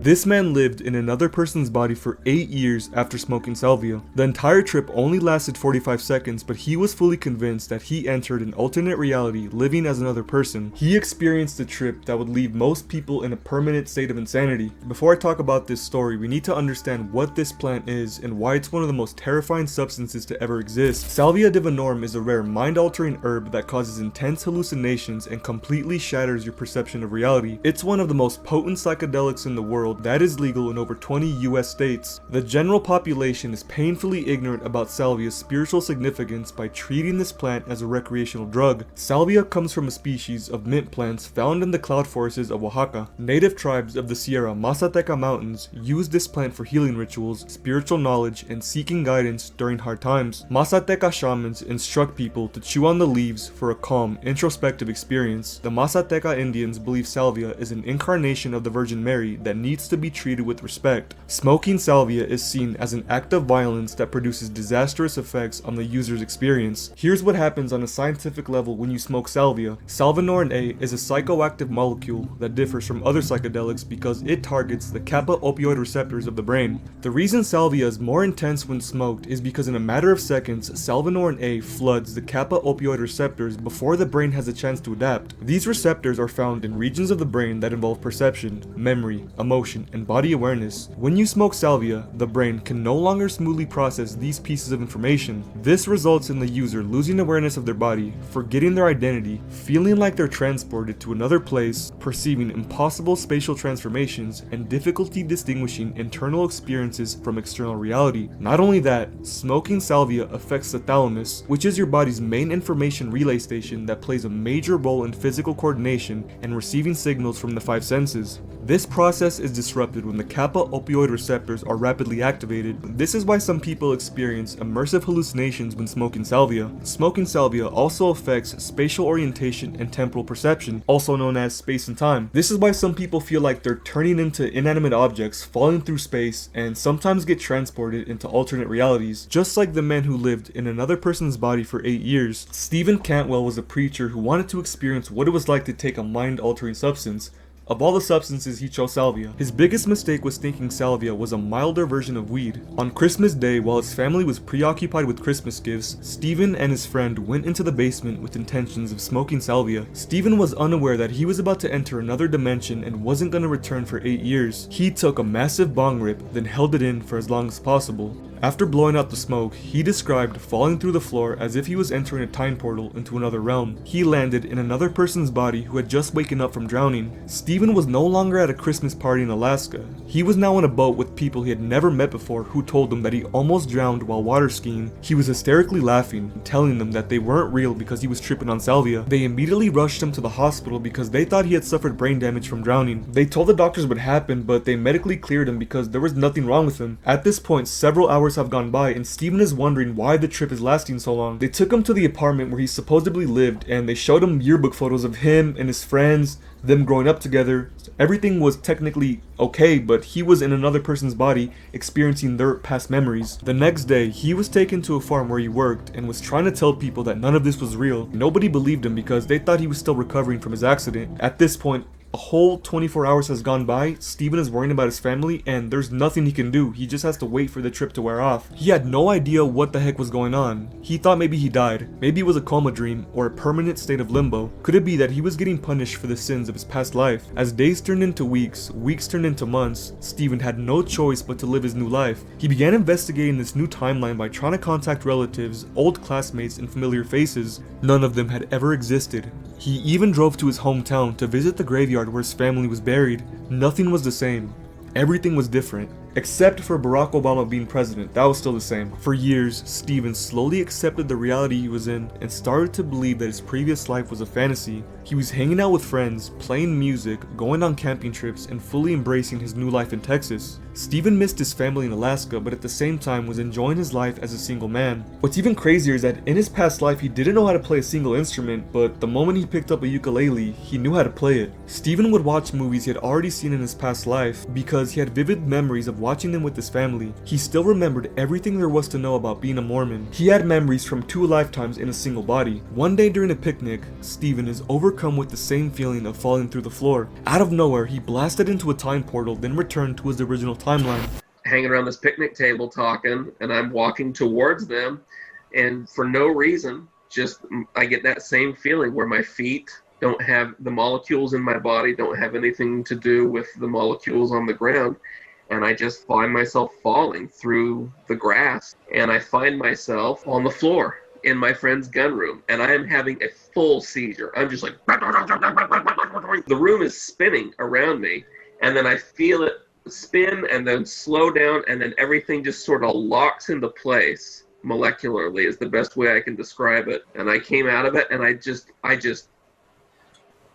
This man lived in another person's body for 8 years after smoking salvia. The entire trip only lasted 45 seconds, but he was fully convinced that he entered an alternate reality living as another person. He experienced a trip that would leave most people in a permanent state of insanity. Before I talk about this story, we need to understand what this plant is and why it's one of the most terrifying substances to ever exist. Salvia Divinorum is a rare mind-altering herb that causes intense hallucinations and completely shatters your perception of reality. It's one of the most potent psychedelics in the world that is legal in over 20 US states. The general population is painfully ignorant about salvia's spiritual significance by treating this plant as a recreational drug. Salvia comes from a species of mint plants found in the cloud forests of Oaxaca. Native tribes of the Sierra Mazateca Mountains use this plant for healing rituals, spiritual knowledge, and seeking guidance during hard times. Mazateca shamans instruct people to chew on the leaves for a calm, introspective experience. The Mazateca Indians believe salvia is an incarnation of the Virgin Mary that needs to be treated with respect. Smoking salvia is seen as an act of violence that produces disastrous effects on the user's experience. Here's what happens on a scientific level when you smoke salvia. Salvinorin A is a psychoactive molecule that differs from other psychedelics because it targets the kappa opioid receptors of the brain. The reason salvia is more intense when smoked is because in a matter of seconds, salvinorin A floods the kappa opioid receptors before the brain has a chance to adapt. These receptors are found in regions of the brain that involve perception, memory, emotion, and body awareness. When you smoke salvia, the brain can no longer smoothly process these pieces of information. This results in the user losing awareness of their body, forgetting their identity, feeling like they're transported to another place, perceiving impossible spatial transformations, and difficulty distinguishing internal experiences from external reality. Not only that, smoking salvia affects the thalamus, which is your body's main information relay station that plays a major role in physical coordination and receiving signals from the five senses. This process is disrupted when the kappa opioid receptors are rapidly activated. This is why some people experience immersive hallucinations when smoking salvia. Smoking salvia also affects spatial orientation and temporal perception, also known as space and time. This is why some people feel like they're turning into inanimate objects, falling through space, and sometimes get transported into alternate realities, just like the man who lived in another person's body for 8 years. Stephen Cantwell was a preacher who wanted to experience what it was like to take a mind-altering substance. Of all the substances, he chose salvia. His biggest mistake was thinking salvia was a milder version of weed. On Christmas Day, while his family was preoccupied with Christmas gifts, Stephen and his friend went into the basement with intentions of smoking salvia. Stephen was unaware that he was about to enter another dimension and wasn't going to return for 8 years. He took a massive bong rip, then held it in for as long as possible. After blowing out the smoke, he described falling through the floor as if he was entering a time portal into another realm. He landed in another person's body who had just waken up from drowning. Stephen was no longer at a Christmas party in Alaska. He was now on a boat with people he had never met before who told him that he almost drowned while water skiing. He was hysterically laughing, telling them that they weren't real because he was tripping on salvia. They immediately rushed him to the hospital because they thought he had suffered brain damage from drowning. They told the doctors what happened, but they medically cleared him because there was nothing wrong with him. At this point, several hours have gone by and Stephen is wondering why the trip is lasting so long. They took him to the apartment where he supposedly lived and they showed him yearbook photos of him and his friends, them growing up together. Everything was technically okay, but he was in another person's body experiencing their past memories. The next day, he was taken to a farm where he worked and was trying to tell people that none of this was real. Nobody believed him because they thought he was still recovering from his accident. At this point, a whole 24 hours has gone by. Stephen is worrying about his family and there's nothing he can do. He just has to wait for the trip to wear off. He had no idea what the heck was going on. He thought maybe he died. Maybe it was a coma dream or a permanent state of limbo. Could it be that he was getting punished for the sins of his past life? As days turned into weeks, weeks turned into months, Stephen had no choice but to live his new life. He began investigating this new timeline by trying to contact relatives, old classmates, and familiar faces. None of them had ever existed. He even drove to his hometown to visit the graveyard where his family was buried. Nothing was the same. Everything was different. Except for Barack Obama being president, that was still the same. For years, Stephen slowly accepted the reality he was in and started to believe that his previous life was a fantasy. He was hanging out with friends, playing music, going on camping trips, and fully embracing his new life in Texas. Stephen missed his family in Alaska, but at the same time was enjoying his life as a single man. What's even crazier is that in his past life, he didn't know how to play a single instrument, but the moment he picked up a ukulele, he knew how to play it. Stephen would watch movies he had already seen in his past life because he had vivid memories of watching them with his family. He still remembered everything there was to know about being a Mormon. He had memories from 2 lifetimes in a single body. One day during a picnic, Stephen is over overcome with the same feeling of falling through the floor. Out of nowhere, he blasted into a time portal, then returned to his original timeline. Hanging around this picnic table talking, and I'm walking towards them, and for no reason, just I get that same feeling where my feet don't have the molecules in my body, don't have anything to do with the molecules on the ground, and I just find myself falling through the grass, and I find myself on the floor in my friend's gun room, and I am having a full seizure. I'm just like, the room is spinning around me, and then I feel it spin and then slow down, and then everything just sort of locks into place molecularly is the best way I can describe it. And I came out of it, and I just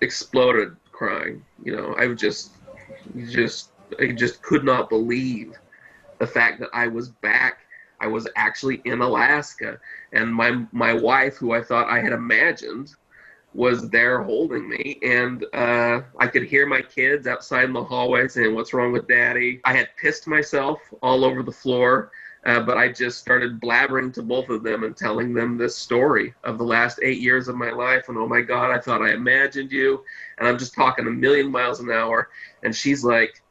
exploded crying. I just could not believe the fact that I was back. I was actually in Alaska, and my wife, who I thought I had imagined, was there holding me, and I could hear my kids outside in the hallway saying, "What's wrong with Daddy?" I had pissed myself all over the floor, but I just started blabbering to both of them and telling them this story of the last 8 years of my life, and oh my God, I thought I imagined you, and I'm just talking a million miles an hour, and she's like,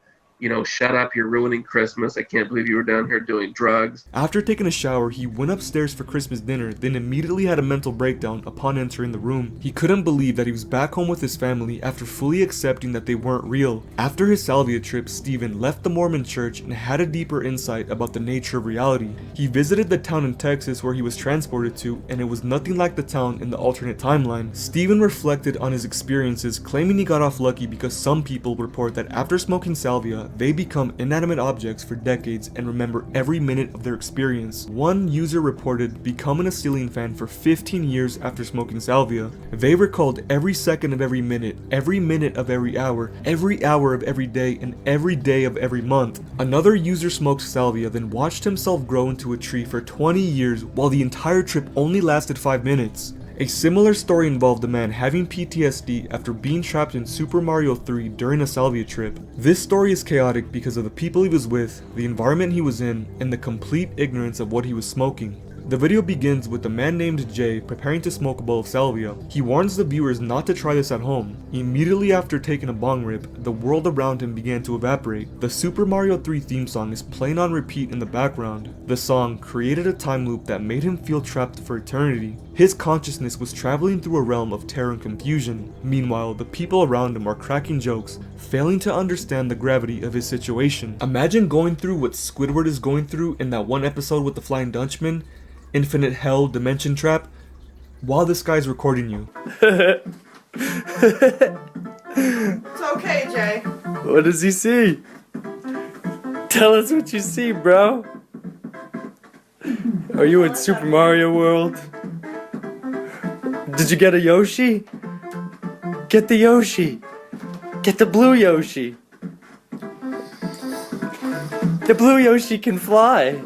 shut up, you're ruining Christmas. I can't believe you were down here doing drugs. After taking a shower, he went upstairs for Christmas dinner, then immediately had a mental breakdown upon entering the room. He couldn't believe that he was back home with his family after fully accepting that they weren't real. After his Salvia trip, Stephen left the Mormon church and had a deeper insight about the nature of reality. He visited the town in Texas where he was transported to, and it was nothing like the town in the alternate timeline. Stephen reflected on his experiences, claiming he got off lucky because some people report that after smoking salvia, they become inanimate objects for decades and remember every minute of their experience. One user reported becoming a ceiling fan for 15 years after smoking salvia. They recalled every second of every minute of every hour of every day, and every day of every month. Another user smoked salvia, then watched himself grow into a tree for 20 years while the entire trip only lasted 5 minutes. A similar story involved a man having PTSD after being trapped in Super Mario 3 during a salvia trip. This story is chaotic because of the people he was with, the environment he was in, and the complete ignorance of what he was smoking. The video begins with a man named Jay preparing to smoke a bowl of salvia. He warns the viewers not to try this at home. Immediately after taking a bong rip, the world around him began to evaporate. The Super Mario 3 theme song is playing on repeat in the background. The song created a time loop that made him feel trapped for eternity. His consciousness was traveling through a realm of terror and confusion. Meanwhile, the people around him are cracking jokes, failing to understand the gravity of his situation. Imagine going through what Squidward is going through in that one episode with the Flying Dutchman, Infinite Hell Dimension Trap, while this guy's recording you. It's okay, Jay. What does he see? Tell us what you see, bro. Are you in Super Mario World? Did you get a Yoshi? Get the Yoshi. Get the blue Yoshi. The blue Yoshi can fly.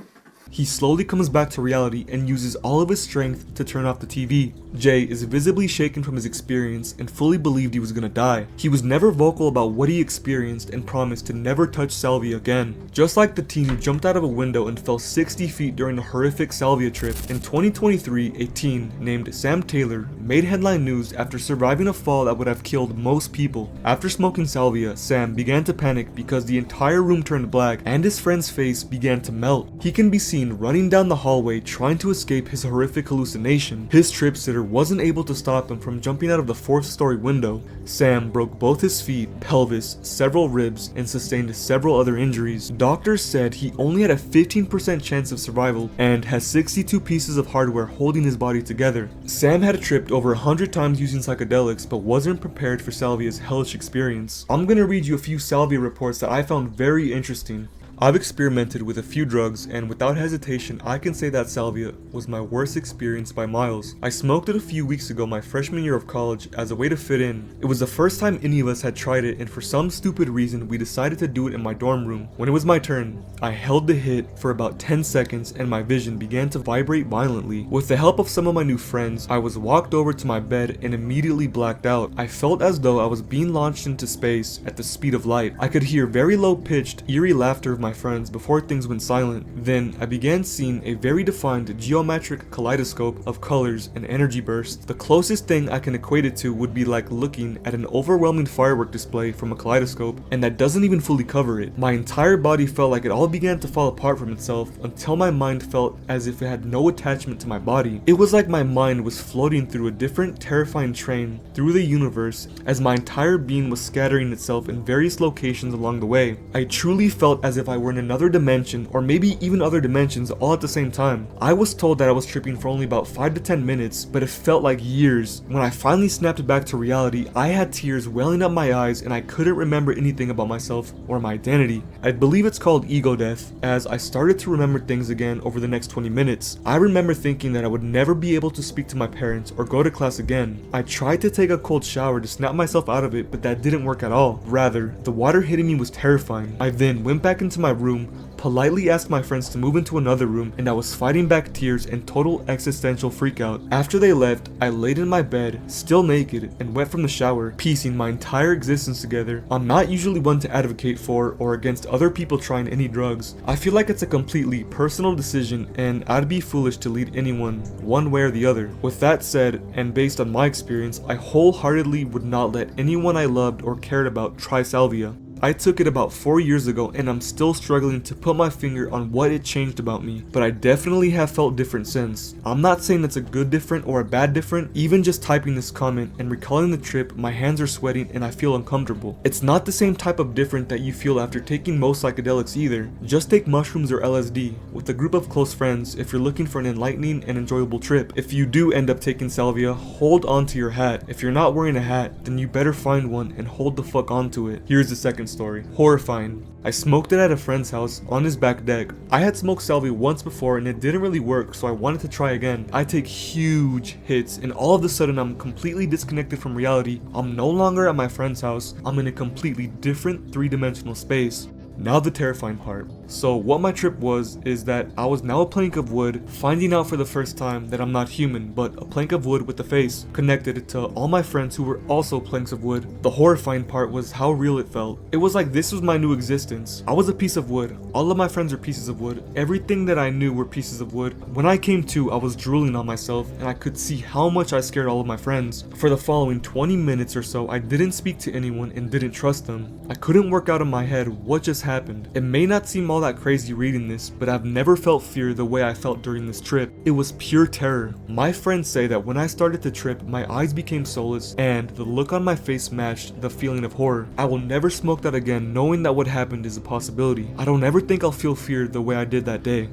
He slowly comes back to reality and uses all of his strength to turn off the TV. Jay is visibly shaken from his experience and fully believed he was gonna die. He was never vocal about what he experienced and promised to never touch salvia again. Just like the teen who jumped out of a window and fell 60 feet during the horrific salvia trip, in 2023, a teen named Sam Taylor made headline news after surviving a fall that would have killed most people. After smoking salvia, Sam began to panic because the entire room turned black and his friend's face began to melt. He can be seen running down the hallway trying to escape his horrific hallucination. His trip sitter wasn't able to stop him from jumping out of the 4th-story window. Sam broke both his feet, pelvis, several ribs, and sustained several other injuries. Doctors said he only had a 15% chance of survival and has 62 pieces of hardware holding his body together. Sam had tripped over 100 times using psychedelics but wasn't prepared for salvia's hellish experience. I'm gonna read you a few salvia reports that I found very interesting. I've experimented with a few drugs, and without hesitation I can say that salvia was my worst experience by miles. I smoked it a few weeks ago my freshman year of college as a way to fit in. It was the first time any of us had tried it, and for some stupid reason we decided to do it in my dorm room. When it was my turn, I held the hit for about 10 seconds and my vision began to vibrate violently. With the help of some of my new friends, I was walked over to my bed and immediately blacked out. I felt as though I was being launched into space at the speed of light. I could hear very low pitched, eerie laughter of my my friends before things went silent. Then I began seeing a very defined geometric kaleidoscope of colors and energy bursts. The closest thing I can equate it to would be like looking at an overwhelming firework display from a kaleidoscope, and that doesn't even fully cover it. My entire body felt like it all began to fall apart from itself until my mind felt as if it had no attachment to my body. It was like my mind was floating through a different terrifying train through the universe as my entire being was scattering itself in various locations along the way. I truly felt as if I were in another dimension, or maybe even other dimensions all at the same time. I was told that I was tripping for only about 5 to 10 minutes, but it felt like years. When I finally snapped back to reality, I had tears welling up my eyes and I couldn't remember anything about myself or my identity. I believe it's called ego death, as I started to remember things again over the next 20 minutes. I remember thinking that I would never be able to speak to my parents or go to class again. I tried to take a cold shower to snap myself out of it, but that didn't work at all. Rather, the water hitting me was terrifying. I then went back into my room, politely asked my friends to move into another room, and I was fighting back tears and total existential freakout. After they left, I laid in my bed, still naked, and went from the shower, piecing my entire existence together. I'm not usually one to advocate for or against other people trying any drugs. I feel like it's a completely personal decision, and I'd be foolish to lead anyone one way or the other. With that said, and based on my experience, I wholeheartedly would not let anyone I loved or cared about try salvia. I took it about 4 years ago and I'm still struggling to put my finger on what it changed about me, but I definitely have felt different since. I'm not saying it's a good different or a bad different. Even just typing this comment and recalling the trip, my hands are sweating and I feel uncomfortable. It's not the same type of different that you feel after taking most psychedelics either. Just take mushrooms or LSD with a group of close friends if you're looking for an enlightening and enjoyable trip. If you do end up taking salvia, hold on to your hat. If you're not wearing a hat, then you better find one and hold the fuck onto it. Here's the second story. Horrifying. I smoked it at a friend's house on his back deck. I had smoked salvia once before and it didn't really work, so I wanted to try again. I take huge hits and all of a sudden I'm completely disconnected from reality. I'm no longer at my friend's house. I'm in a completely different three-dimensional space. Now the terrifying part. So what my trip was is that I was now a plank of wood, finding out for the first time that I'm not human, but a plank of wood with a face, connected to all my friends who were also planks of wood. The horrifying part was how real it felt. It was like this was my new existence. I was a piece of wood. All of my friends are pieces of wood. Everything that I knew were pieces of wood. When I came to, I was drooling on myself and I could see how much I scared all of my friends. For the following 20 minutes or so, I didn't speak to anyone and didn't trust them. I couldn't work out in my head what just happened. It may not seem all that crazy reading this, but I've never felt fear the way I felt during this trip. It was pure terror. My friends say that when I started the trip, my eyes became soulless and the look on my face matched the feeling of horror. I will never smoke that again, knowing that what happened is a possibility. I don't ever think I'll feel fear the way I did that day.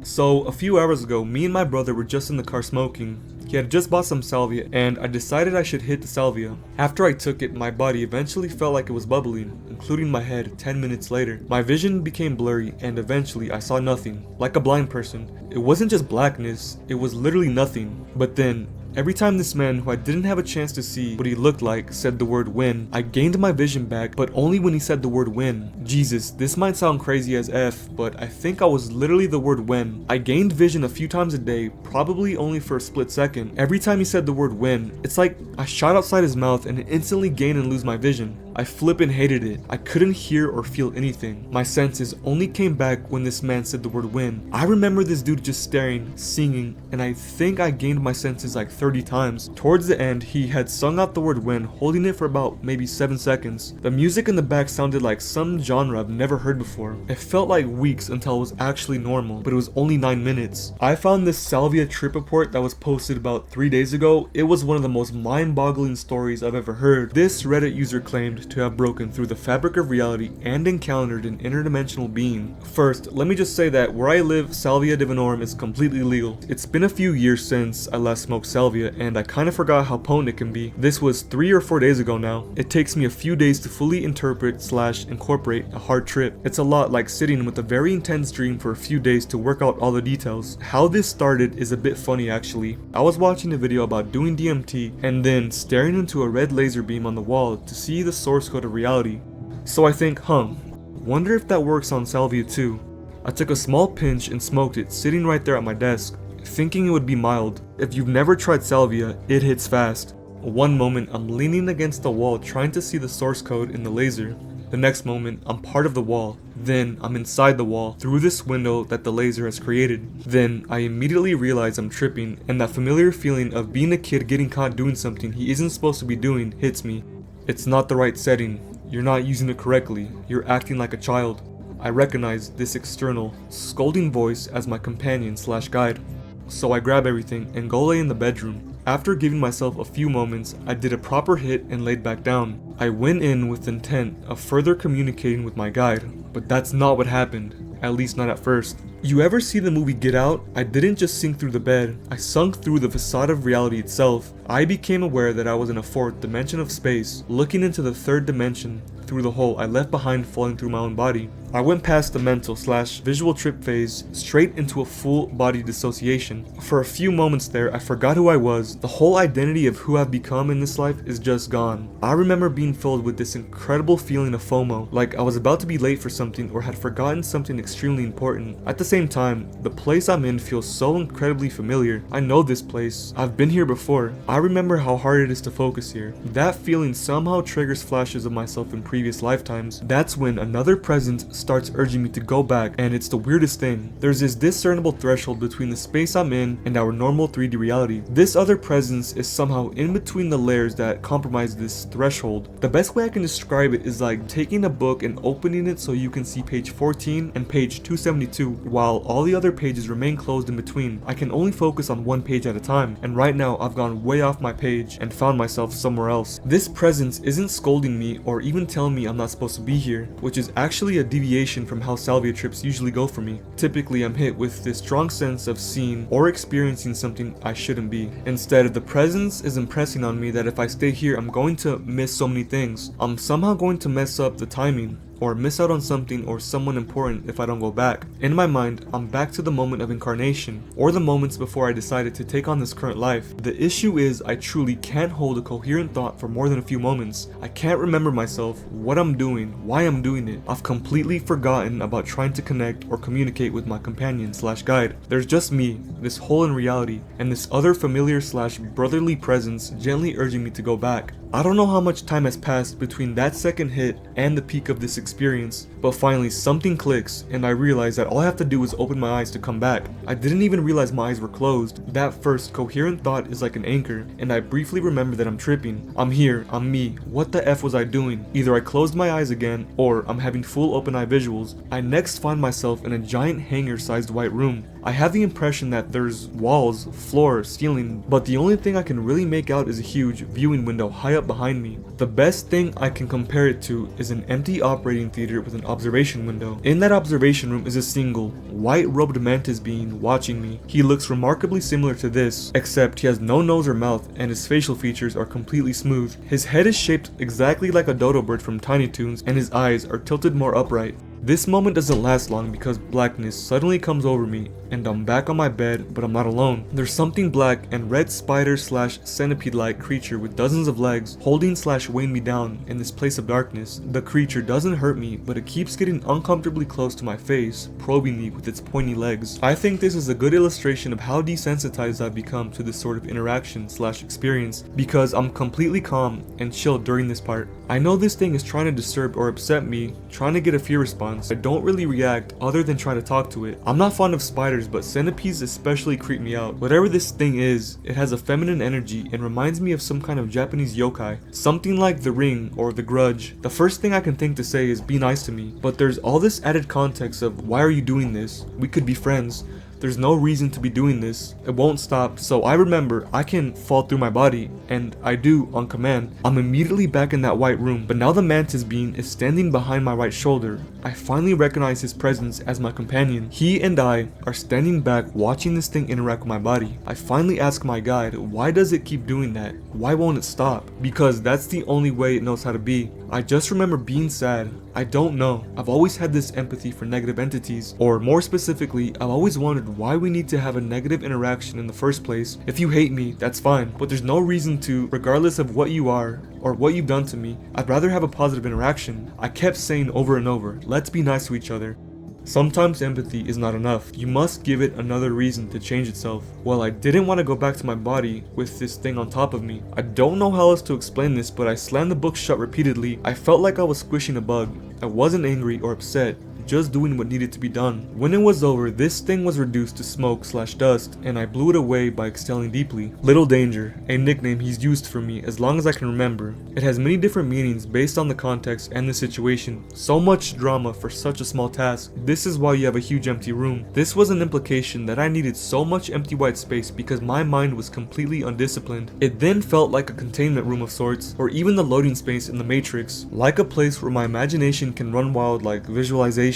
So, a few hours ago, me and my brother were just in the car smoking. He had just bought some salvia, and I decided I should hit the salvia. After I took it, my body eventually felt like it was bubbling, including my head 10 minutes later. My vision became blurry, and eventually I saw nothing, like a blind person. It wasn't just blackness, it was literally nothing. But then, every time this man, who I didn't have a chance to see what he looked like, said the word win, I gained my vision back, but only when he said the word win. Jesus, this might sound crazy as F, but I think I was literally the word win. I gained vision a few times a day, probably only for a split second. Every time he said the word win, it's like I shot outside his mouth and instantly gain and lose my vision. I flippin' hated it. I couldn't hear or feel anything. My senses only came back when this man said the word win. I remember this dude just staring, singing, and I think I gained my senses like 30 times. Towards the end, he had sung out the word win, holding it for about maybe 7 seconds. The music in the back sounded like some genre I've never heard before. It felt like weeks until it was actually normal, but it was only 9 minutes. I found this Salvia Trip report that was posted about 3 days ago. It was one of the most mind-boggling stories I've ever heard. This Reddit user claimed to have broken through the fabric of reality and encountered an interdimensional being. First, let me just say that where I live, Salvia Divinorum is completely legal. It's been a few years since I last smoked salvia, and I kinda forgot how potent it can be. This was 3 or 4 days ago now. It takes me a few days to fully interpret / incorporate a hard trip. It's a lot like sitting with a very intense dream for a few days to work out all the details. How this started is a bit funny actually. I was watching a video about doing DMT and then staring into a red laser beam on the wall to see the source code of reality. So I think, wonder if that works on salvia too. I took a small pinch and smoked it sitting right there at my desk, thinking it would be mild. If you've never tried salvia, it hits fast. One moment I'm leaning against the wall trying to see the source code in the laser. The next moment, I'm part of the wall. Then, I'm inside the wall, through this window that the laser has created. Then, I immediately realize I'm tripping, and that familiar feeling of being a kid getting caught doing something he isn't supposed to be doing hits me. It's not the right setting. You're not using it correctly. You're acting like a child. I recognize this external, scolding voice as my companion/guide. So I grab everything and go lay in the bedroom. After giving myself a few moments, I did a proper hit and laid back down. I went in with the intent of further communicating with my guide, but that's not what happened, at least not at first. You ever see the movie Get Out? I didn't just sink through the bed, I sunk through the facade of reality itself. I became aware that I was in a fourth dimension of space, looking into the third dimension through the hole I left behind falling through my own body. I went past the mental/visual trip phase straight into a full body dissociation. For a few moments there, I forgot who I was. The whole identity of who I've become in this life is just gone. I remember being filled with this incredible feeling of FOMO, like I was about to be late for something or had forgotten something extremely important. At the same time, the place I'm in feels so incredibly familiar. I know this place. I've been here before. I remember how hard it is to focus here. That feeling somehow triggers flashes of myself in previous lifetimes. That's when another presence starts urging me to go back, and it's the weirdest thing. There's this discernible threshold between the space I'm in and our normal 3D reality. This other presence is somehow in between the layers that compromise this threshold. The best way I can describe it is like taking a book and opening it so you can see page 14 and page 272 while all the other pages remain closed in between. I can only focus on one page at a time, and right now I've gone way off my page and found myself somewhere else. This presence isn't scolding me or even telling me I'm not supposed to be here, which is actually a deviation from how Salvia trips usually go for me. Typically, I'm hit with this strong sense of seeing or experiencing something I shouldn't be. Instead, the presence is impressing on me that if I stay here, I'm going to miss so many things. I'm somehow going to mess up the timing, or miss out on something or someone important if I don't go back. In my mind, I'm back to the moment of incarnation, or the moments before I decided to take on this current life. The issue is I truly can't hold a coherent thought for more than a few moments. I can't remember myself, what I'm doing, why I'm doing it. I've completely forgotten about trying to connect or communicate with my companion/guide. There's just me, this hole in reality, and this other familiar/brotherly presence gently urging me to go back. I don't know how much time has passed between that second hit and the peak of this experience, but finally something clicks and I realize that all I have to do is open my eyes to come back. I didn't even realize my eyes were closed. That first coherent thought is like an anchor, and I briefly remember that I'm tripping. I'm here, I'm me. What the F was I doing? Either I closed my eyes again, or I'm having full open eye visuals. I next find myself in a giant hangar-sized white room. I have the impression that there's walls, floor, ceiling, but the only thing I can really make out is a huge viewing window high up behind me. The best thing I can compare it to is an empty operating theater with an observation window. In that observation room is a single, white-robed mantis being watching me. He looks remarkably similar to this, except he has no nose or mouth and his facial features are completely smooth. His head is shaped exactly like a dodo bird from Tiny Toons and his eyes are tilted more upright. This moment doesn't last long because blackness suddenly comes over me and I'm back on my bed, but I'm not alone. There's something black and red spider/centipede-like creature with dozens of legs holding/weighing me down in this place of darkness. The creature doesn't hurt me, but it keeps getting uncomfortably close to my face, probing me with its pointy legs. I think this is a good illustration of how desensitized I've become to this sort of interaction/experience because I'm completely calm and chilled during this part. I know this thing is trying to disturb or upset me, trying to get a fear response. I don't really react other than try to talk to it. I'm not fond of spiders, but centipedes especially creep me out. Whatever this thing is, it has a feminine energy and reminds me of some kind of Japanese yokai. Something like The Ring or The Grudge. The first thing I can think to say is be nice to me, but there's all this added context of why are you doing this? We could be friends. There's no reason to be doing this. It won't stop. So I remember I can fall through my body, and I do on command. I'm immediately back in that white room, but now the mantis being is standing behind my right shoulder. I finally recognize his presence as my companion. He and I are standing back watching this thing interact with my body. I finally ask my guide, why does it keep doing that? Why won't it stop? Because that's the only way it knows how to be. I just remember being sad. I don't know. I've always had this empathy for negative entities, or more specifically, I've always wondered why we need to have a negative interaction in the first place. If you hate me, that's fine, but there's no reason to, regardless of what you are or what you've done to me. I'd rather have a positive interaction. I kept saying over and over, let's be nice to each other. Sometimes empathy is not enough. You must give it another reason to change itself. Well, I didn't want to go back to my body with this thing on top of me. I don't know how else to explain this, but I slammed the book shut repeatedly. I felt like I was squishing a bug. I wasn't angry or upset, just doing what needed to be done. When it was over, this thing was reduced to smoke/dust, and I blew it away by exhaling deeply. Little Danger, a nickname he's used for me as long as I can remember. It has many different meanings based on the context and the situation. So much drama for such a small task. This is why you have a huge empty room. This was an implication that I needed so much empty white space because my mind was completely undisciplined. It then felt like a containment room of sorts, or even the loading space in the Matrix, like a place where my imagination can run wild like visualization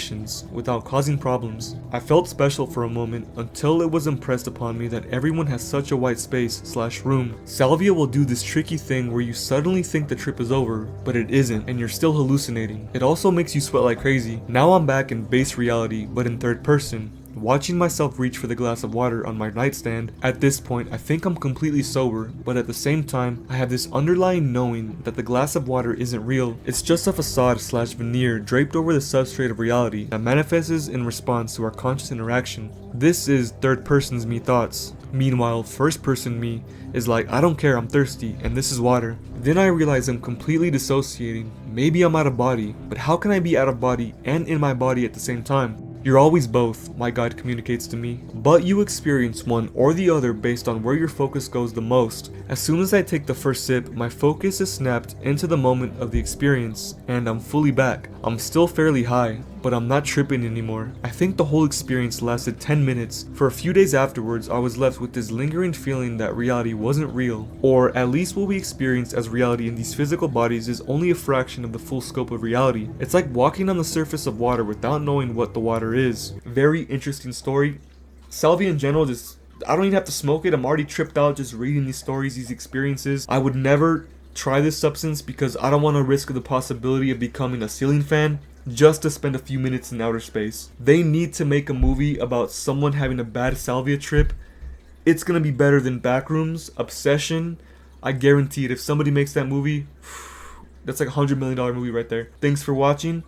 without causing problems. I felt special for a moment until it was impressed upon me that everyone has such a white space/room. Salvia will do this tricky thing where you suddenly think the trip is over, but it isn't, and you're still hallucinating. It also makes you sweat like crazy. Now I'm back in base reality, but in third person, watching myself reach for the glass of water on my nightstand. At this point, I think I'm completely sober, but at the same time, I have this underlying knowing that the glass of water isn't real. It's just a facade/veneer draped over the substrate of reality that manifests in response to our conscious interaction. This is third person's me thoughts. Meanwhile, first person me is like, I don't care, I'm thirsty, and this is water. Then I realize I'm completely dissociating. Maybe I'm out of body, but how can I be out of body and in my body at the same time? You're always both, my guide communicates to me, but you experience one or the other based on where your focus goes the most. As soon as I take the first sip, my focus is snapped into the moment of the experience, and I'm fully back. I'm still fairly high, but I'm not tripping anymore. I think the whole experience lasted 10 minutes. For a few days afterwards, I was left with this lingering feeling that reality wasn't real, or at least what we experience as reality in these physical bodies is only a fraction of the full scope of reality. It's like walking on the surface of water without knowing what the water is. Very interesting story. Salvia in general, I don't even have to smoke it. I'm already tripped out just reading these stories, these experiences. I would never try this substance because I don't want to risk the possibility of becoming a ceiling fan just to spend a few minutes in outer space. They need to make a movie about someone having a bad salvia trip. It's gonna be better than Backrooms, Obsession. I guarantee it. If somebody makes that movie, that's like $100 million movie right there. Thanks for watching.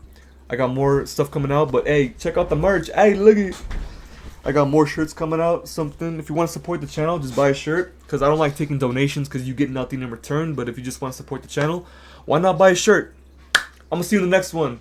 I got more stuff coming out, but hey, check out the merch. Hey, look at, I got more shirts coming out. Something, if you want to support the channel, just buy a shirt, because I don't like taking donations because you get nothing in return. But if you just want to support the channel, why not buy a shirt? I'm gonna see you in the next one.